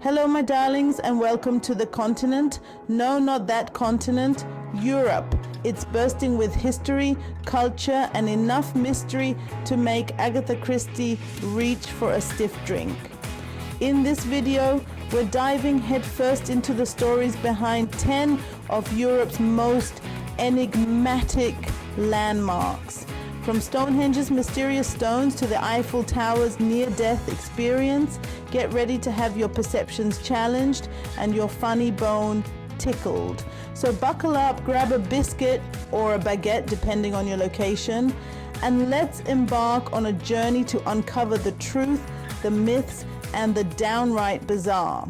Hello, my darlings, and welcome to the continent. No, not that continent, Europe. It's bursting with history, culture, and enough mystery to make Agatha Christie reach for a stiff drink. In this video, we're diving headfirst into the stories behind 10 of Europe's most enigmatic landmarks. From Stonehenge's mysterious stones to the Eiffel Tower's near-death experience, get ready to have your perceptions challenged and your funny bone tickled. So buckle up, grab a biscuit or a baguette depending on your location, and let's embark on a journey to uncover the truth, the myths, and the downright bizarre.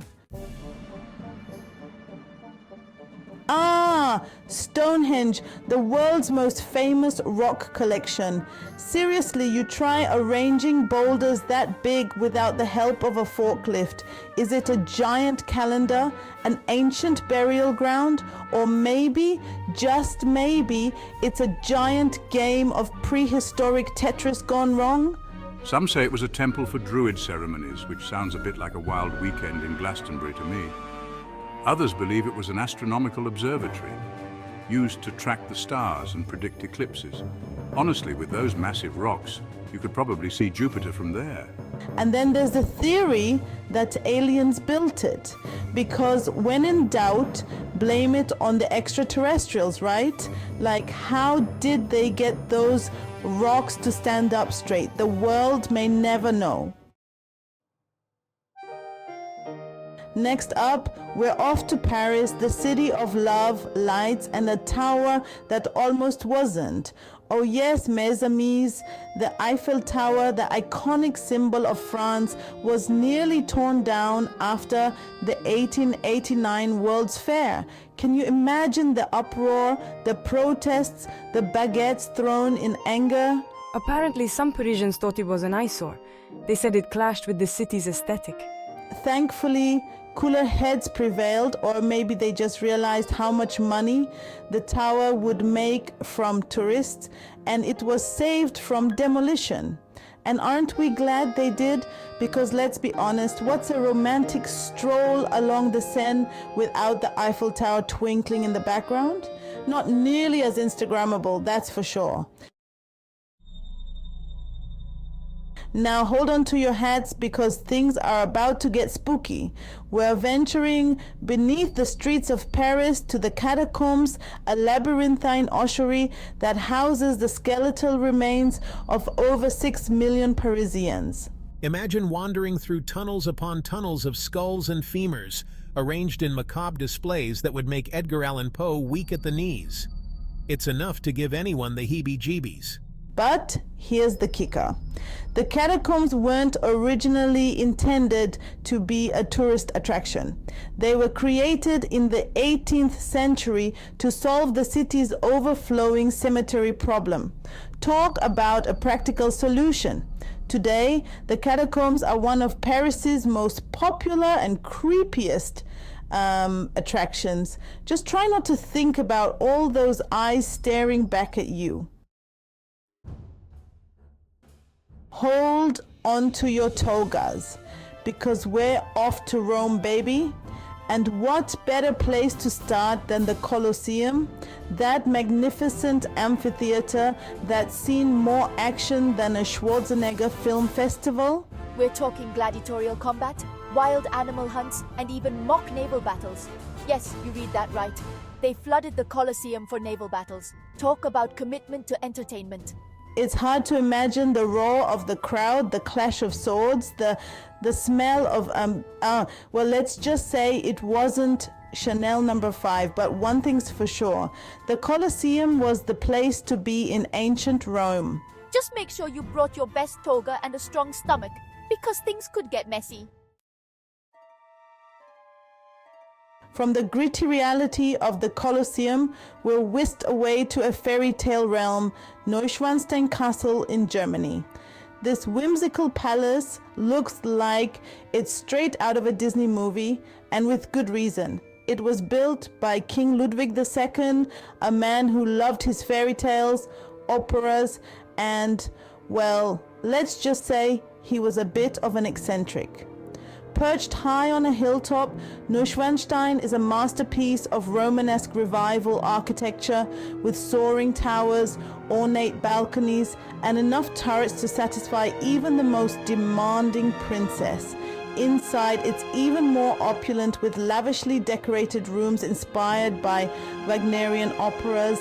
Stonehenge, the world's most famous rock collection. Seriously, you try arranging boulders that big without the help of a forklift. Is it a giant calendar, an ancient burial ground, or maybe, just maybe, it's a giant game of prehistoric Tetris gone wrong? Some say it was a temple for druid ceremonies, which sounds a bit like a wild weekend in Glastonbury to me. Others believe it was an astronomical observatory, used to track the stars and predict eclipses. Honestly, with those massive rocks, you could probably see Jupiter from there. And then there's the theory that aliens built it, because when in doubt, blame it on the extraterrestrials, right? Like, how did they get those rocks to stand up straight? The world may never know. Next up, we're off to Paris, the city of love, lights, and a tower that almost wasn't. Oh yes, mes amis, the Eiffel Tower, the iconic symbol of France, was nearly torn down after the 1889 World's Fair. Can you imagine the uproar, the protests, the baguettes thrown in anger? Apparently, some Parisians thought it was an eyesore. They said it clashed with the city's aesthetic. Thankfully, cooler heads prevailed, or maybe they just realized how much money the tower would make from tourists, and it was saved from demolition. And aren't we glad they did? Because let's be honest, what's a romantic stroll along the Seine without the Eiffel Tower twinkling in the background? Not nearly as Instagrammable, that's for sure. Now hold on to your hats because things are about to get spooky. We're venturing beneath the streets of Paris to the Catacombs, a labyrinthine ossuary that houses the skeletal remains of over 6 million Parisians. Imagine wandering through tunnels upon tunnels of skulls and femurs, arranged in macabre displays that would make Edgar Allan Poe weak at the knees. It's enough to give anyone the heebie-jeebies. But here's the kicker. The catacombs weren't originally intended to be a tourist attraction. They were created in the 18th century to solve the city's overflowing cemetery problem. Talk about a practical solution. Today, the catacombs are one of Paris's most popular and creepiest attractions. Just try not to think about all those eyes staring back at you. Hold onto your togas, because we're off to Rome, baby. And what better place to start than the Colosseum, that magnificent amphitheater that's seen more action than a Schwarzenegger film festival? We're talking gladiatorial combat, wild animal hunts, and even mock naval battles. Yes, you read that right. They flooded the Colosseum for naval battles. Talk about commitment to entertainment. It's hard to imagine the roar of the crowd, the clash of swords, the smell of, well, let's just say it wasn't Chanel No. 5, but one thing's for sure. The Colosseum was the place to be in ancient Rome. Just make sure you brought your best toga and a strong stomach, because things could get messy. From the gritty reality of the Colosseum, we're whisked away to a fairy tale realm, Neuschwanstein Castle in Germany. This whimsical palace looks like it's straight out of a Disney movie, and with good reason. It was built by King Ludwig II, a man who loved his fairy tales, operas, and, well, let's just say he was a bit of an eccentric. Perched high on a hilltop, Neuschwanstein is a masterpiece of Romanesque revival architecture with soaring towers, ornate balconies, and enough turrets to satisfy even the most demanding princess. Inside, it's even more opulent with lavishly decorated rooms inspired by Wagnerian operas.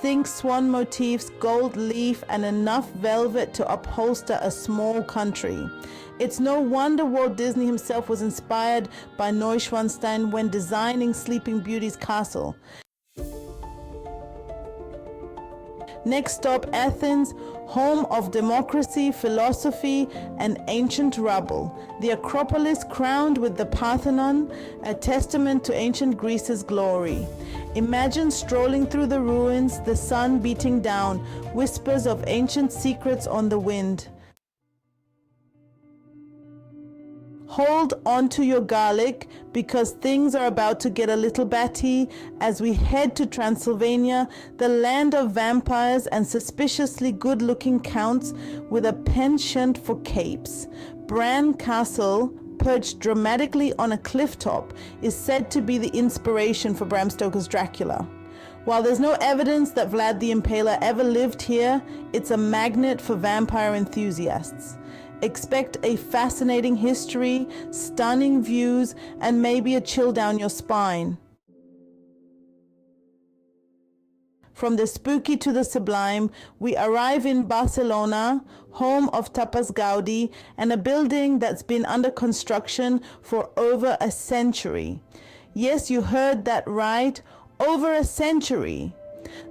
Think swan motifs, gold leaf, and enough velvet to upholster a small country. It's no wonder Walt Disney himself was inspired by Neuschwanstein when designing Sleeping Beauty's castle. Next stop, Athens, home of democracy, philosophy, and ancient rubble. The Acropolis crowned with the Parthenon, a testament to ancient Greece's glory. Imagine strolling through the ruins, the sun beating down, whispers of ancient secrets on the wind. Hold on to your garlic because things are about to get a little batty as we head to Transylvania, the land of vampires and suspiciously good-looking counts with a penchant for capes. Bran Castle, perched dramatically on a cliff top, is said to be the inspiration for Bram Stoker's Dracula. While there's no evidence that Vlad the Impaler ever lived here, it's a magnet for vampire enthusiasts. Expect a fascinating history, stunning views, and maybe a chill down your spine. From the spooky to the sublime, we arrive in Barcelona, home of Tapas Gaudi, and a building that's been under construction for over a century. Yes, you heard that right, over a century.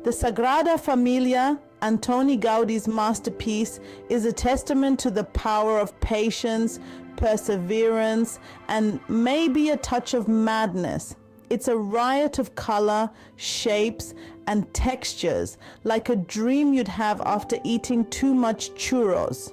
The Sagrada Familia, Antoni Gaudi's masterpiece, is a testament to the power of patience, perseverance, and maybe a touch of madness. It's a riot of color, shapes, and textures, like a dream you'd have after eating too much churros.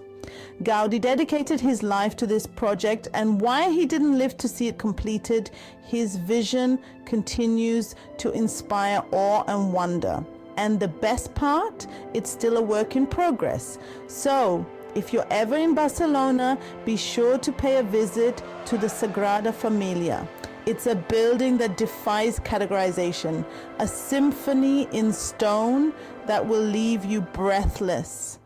Gaudi dedicated his life to this project, and while he didn't live to see it completed, his vision continues to inspire awe and wonder. And the best part, it's still a work in progress. So, if you're ever in Barcelona, be sure to pay a visit to the Sagrada Familia. It's a building that defies categorization, a symphony in stone that will leave you breathless.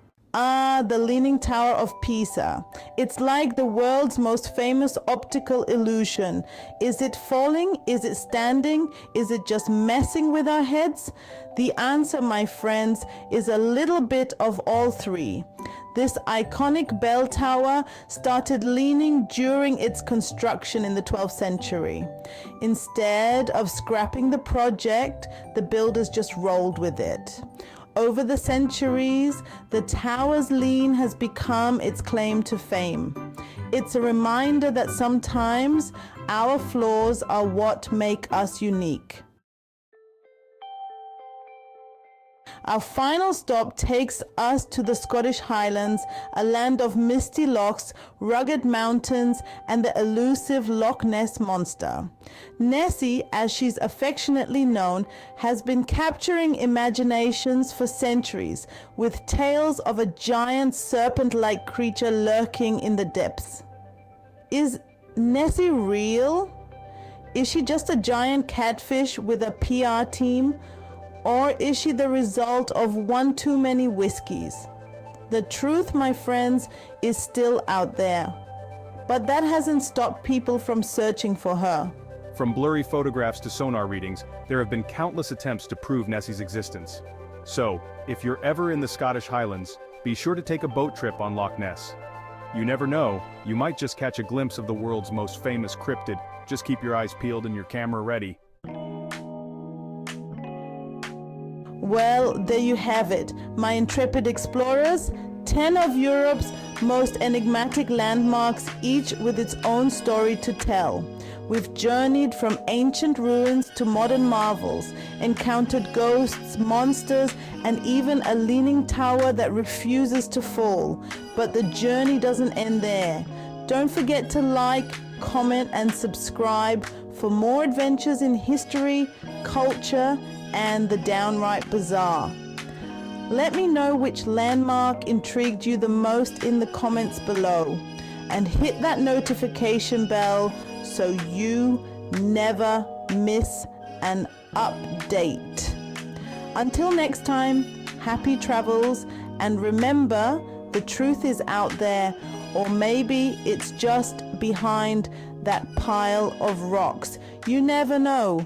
The Leaning Tower of Pisa. It's like the world's most famous optical illusion. Is it falling? Is it standing? Is it just messing with our heads? The answer, my friends, is a little bit of all three. This iconic bell tower started leaning during its construction in the 12th century. Instead of scrapping the project, the builders just rolled with it. Over the centuries, the tower's lean has become its claim to fame. It's a reminder that sometimes our flaws are what make us unique. Our final stop takes us to the Scottish Highlands, a land of misty lochs, rugged mountains, and the elusive Loch Ness monster. Nessie, as she's affectionately known, has been capturing imaginations for centuries, with tales of a giant serpent-like creature lurking in the depths. Is Nessie real? Is she just a giant catfish with a PR team? Or is she the result of one too many whiskeys? The truth, my friends, is still out there. But that hasn't stopped people from searching for her. From blurry photographs to sonar readings, there have been countless attempts to prove Nessie's existence. So, if you're ever in the Scottish Highlands, be sure to take a boat trip on Loch Ness. You never know, you might just catch a glimpse of the world's most famous cryptid. Just keep your eyes peeled and your camera ready. Well, there you have it, my intrepid explorers. 10 of Europe's most enigmatic landmarks, each with its own story to tell. We've journeyed from ancient ruins to modern marvels, encountered ghosts, monsters, and even a leaning tower that refuses to fall. But the journey doesn't end there. Don't forget to like, comment, and subscribe for more adventures in history, culture, and the downright bizarre. Let me know which landmark intrigued you the most in the comments below. and hit that notification bell so you never miss an update. Until next time, happy travels, and remember, the truth is out there, or maybe it's just behind that pile of rocks. You never know.